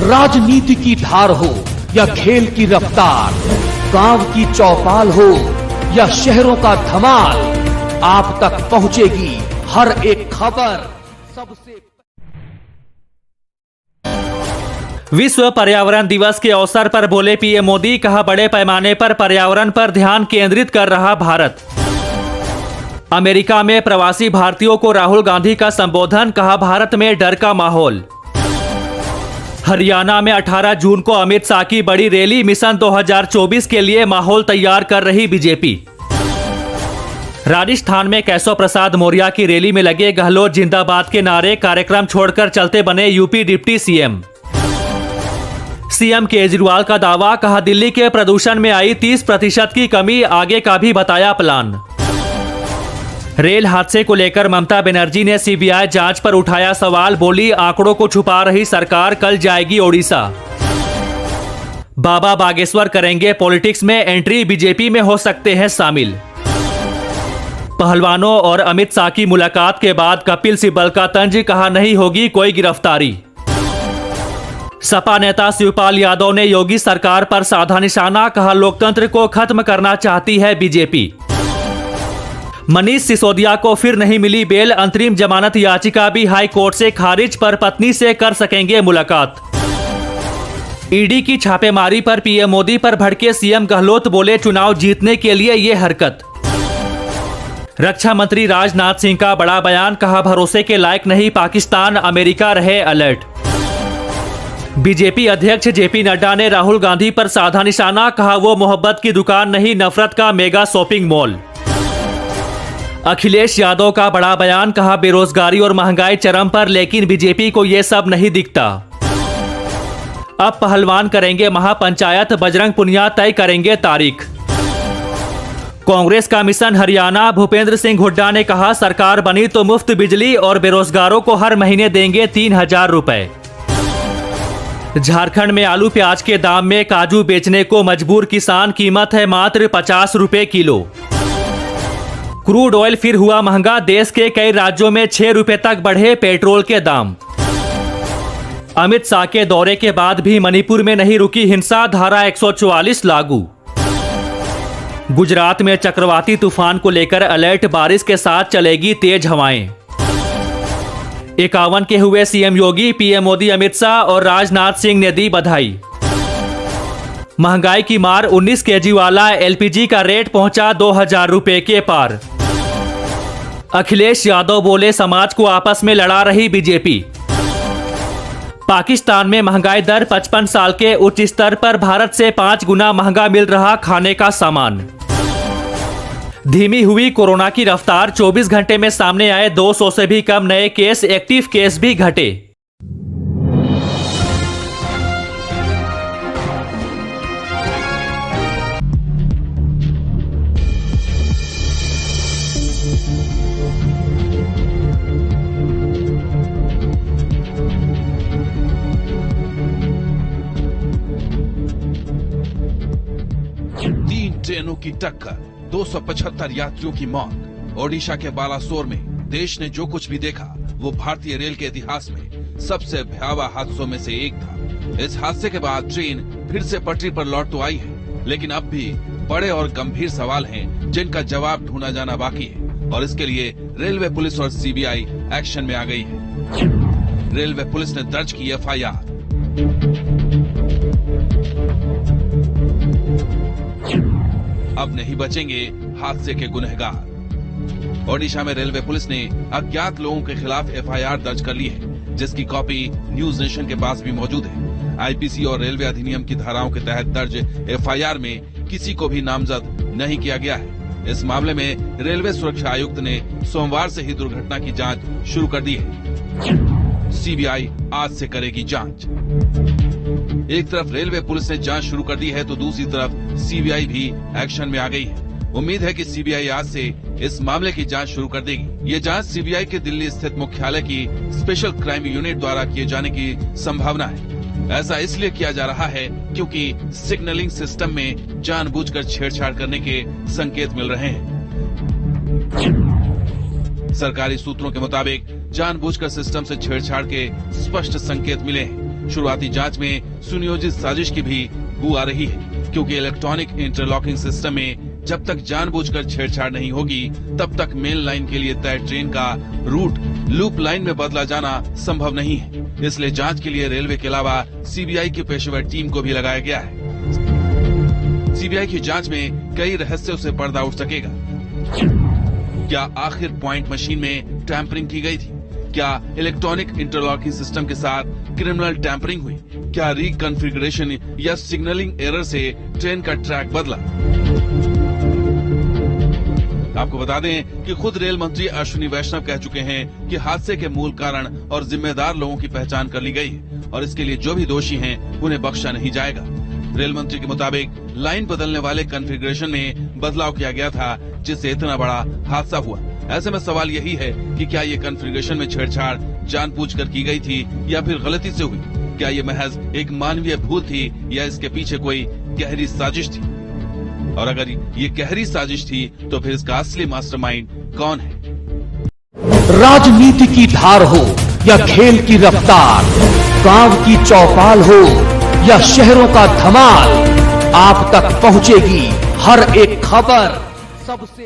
राजनीति की धार हो या खेल की रफ्तार, गांव की चौपाल हो या शहरों का धमाल, आप तक पहुंचेगी हर एक खबर सबसे। विश्व पर्यावरण दिवस के अवसर पर बोले पीएम मोदी, कहा बड़े पैमाने पर पर्यावरण पर ध्यान केंद्रित कर रहा भारत। अमेरिका में प्रवासी भारतीयों को राहुल गांधी का संबोधन, कहा भारत में डर का माहौल। हरियाणा में 18 जून को अमित शाह की बड़ी रैली, मिशन 2024 के लिए माहौल तैयार कर रही बीजेपी। राजस्थान में केशव प्रसाद मौर्य की रैली में लगे गहलोत जिंदाबाद के नारे, कार्यक्रम छोड़कर चलते बने UP deputy CM. CM Kejriwal का दावा, कहा दिल्ली के प्रदूषण में आई 30% की कमी, आगे का भी बताया प्लान। रेल हादसे को लेकर ममता बनर्जी ने सीबीआई जांच पर उठाया सवाल, बोली आंकड़ों को छुपा रही सरकार कल जाएगी ओडिशा। बाबा बागेश्वर करेंगे पॉलिटिक्स में एंट्री, बीजेपी में हो सकते हैं शामिल। पहलवानों और अमित शाह की मुलाकात के बाद कपिल सिब्बल का तंज, कहा नहीं होगी कोई गिरफ्तारी। सपा नेता शिवपाल यादव ने योगी सरकार पर साधा निशाना, कहा लोकतंत्र को खत्म करना चाहती है बीजेपी। मनीष सिसोदिया को फिर नहीं मिली बेल, अंतरिम जमानत याचिका भी हाई कोर्ट से खारिज, पर पत्नी से कर सकेंगे मुलाकात। ईडी की छापेमारी पर पीएम मोदी पर भड़के सीएम गहलोत, बोले चुनाव जीतने के लिए ये हरकत। रक्षा मंत्री राजनाथ सिंह का बड़ा बयान, कहा भरोसे के लायक नहीं पाकिस्तान, अमेरिका रहे अलर्ट। बीजेपी अध्यक्ष जेपी नड्डा ने राहुल गांधी पर साधा निशाना, कहा वो मोहब्बत की दुकान नहीं, नफरत का mega shopping mall. Akhilesh Yadav का बड़ा बयान, कहा बेरोजगारी और महंगाई चरम पर, लेकिन बीजेपी को यह सब नहीं दिखता। अब पहलवान करेंगे महापंचायत, बजरंग पुनिया तय करेंगे तारीख। कांग्रेस का मिशन हरियाणा, भूपेंद्र सिंह हुड्डा ने कहा सरकार बनी तो मुफ्त बिजली और बेरोजगारों को हर महीने देंगे 3000 रुपए। झारखंड में आलू प्याज के दाम में काजू बेचने को मजबूर किसान, कीमत है मात्र 50 रुपए किलो। क्रूड ऑयल फिर हुआ महंगा, देश के कई राज्यों में 6 रुपए तक बढ़े पेट्रोल के दाम। अमित शाह के दौरे के बाद भी मणिपुर में नहीं रुकी हिंसा, धारा 144 लागू। गुजरात में चक्रवाती तूफान को लेकर अलर्ट, बारिश के साथ चलेगी तेज हवाएं। 51 के हुए सीएम योगी, पीएम मोदी, अमित शाह और राजनाथ सिंह ने दी बधाई। महंगाई की मार, 19 केजी वाला एलपीजी का रेट पहुंचा 2000 रुपए के पार। अखिलेश यादव बोले समाज को आपस में लड़ा रही बीजेपी। पाकिस्तान में महंगाई दर 55 साल के उच्च स्तर पर, भारत से 5 गुना महंगा मिल रहा खाने का सामान। धीमी हुई कोरोना की रफ्तार, 24 घंटे में सामने आए 200 से भी कम नए केस, एक्टिव केस भी घटे। ट्रेनों की टक्कर, 275 यात्रियों की मौत। ओडिशा के बालासोर में देश ने जो कुछ भी देखा वो भारतीय रेल के इतिहास में सबसे भयावह हादसों में से एक था। इस हादसे के बाद ट्रेन फिर से पटरी पर लौट तो आई है, लेकिन अब भी बड़े और गंभीर सवाल हैं जिनका जवाब ढूंढा जाना बाकी है, और इसके लिए रेलवे पुलिस और सीबीआई एक्शन में आ गई है। रेलवे पुलिस ने दर्ज की एफआईआर। अब नहीं बचेंगे हादसे के गुनहगार। ओडिशा में रेलवे पुलिस ने अज्ञात लोगों के खिलाफ एफआईआर दर्ज कर ली है, जिसकी कॉपी न्यूज नेशन के पास भी मौजूद है। आईपीसी और रेलवे अधिनियम की धाराओं के तहत दर्ज एफआईआर में किसी को भी नामजद नहीं किया गया है। इस मामले में रेलवे सुरक्षा आयुक्त ने सोमवार से ही दुर्घटना की जांच शुरू कर दी है। सीबीआई आज से करेगी जांच। एक तरफ रेलवे पुलिस ने जांच शुरू कर दी है तो दूसरी तरफ सीबीआई भी एक्शन में आ गई है। उम्मीद है कि सीबीआई आज से इस मामले की जांच शुरू कर देगी। ये जांच सीबीआई के दिल्ली स्थित मुख्यालय की स्पेशल क्राइम यूनिट द्वारा किए जाने की संभावना है। ऐसा इसलिए किया जा रहा है क्योंकि सिग्नलिंग सिस्टम में जानबूझकर छेड़छाड़ करने के संकेत मिल रहे हैं। सरकारी सूत्रों के मुताबिक जानबूझकर सिस्टम से छेड़छाड़ के स्पष्ट संकेत मिले हैं। शुरुआती जांच में सुनियोजित साजिश की भी बू आ रही है, क्योंकि इलेक्ट्रॉनिक इंटरलॉकिंग सिस्टम में जब तक जानबूझकर छेड़छाड़ नहीं होगी तब तक मेन लाइन के लिए तय ट्रेन का रूट लूप लाइन में बदला जाना संभव नहीं है। इसलिए जांच के लिए रेलवे के अलावा सीबीआई की पेशेवर टीम को भी लगाया गया है। सीबीआई की जांच में कई रहस्यों से पर्दा उठ सकेगा। क्या आखिर पॉइंट मशीन में टैंपरिंग की गई थी? क्या इलेक्ट्रॉनिक इंटरलॉकिंग सिस्टम के साथ क्रिमिनल टैंपरिंग हुई? क्या रिकॉन्फ़िगरेशन या सिग्नलिंग एरर से ट्रेन का ट्रैक बदला? आपको बता दें कि खुद रेल मंत्री अश्विनी वैष्णव कह चुके हैं कि हादसे के मूल कारण और जिम्मेदार लोगों की पहचान कर ली गई है और इसके लिए जो भी दोषी हैं उन्हें बख्शा नहीं जाएगा। रेल मंत्री के मुताबिक लाइन बदलने वाले कॉन्फ़िगरेशन में बदलाव किया गया था, जिससे इतना बड़ा हादसा हुआ। ऐसे में सवाल यही है कि क्या ये कॉन्फ़िगरेशन में छेड़छाड़ जानबूझकर की गई थी या फिर गलती से हुई? क्या ये महज एक मानवीय भूल थी या इसके पीछे कोई गहरी साजिश थी? और अगर ये गहरी साजिश थी तो फिर इसका असली मास्टरमाइंड कौन है? राजनीति की धार हो या खेल की रफ्तार, गांव की चौपाल हो या शहरों का धमाल, आप तक पहुंचेगी हर एक खबर सबसे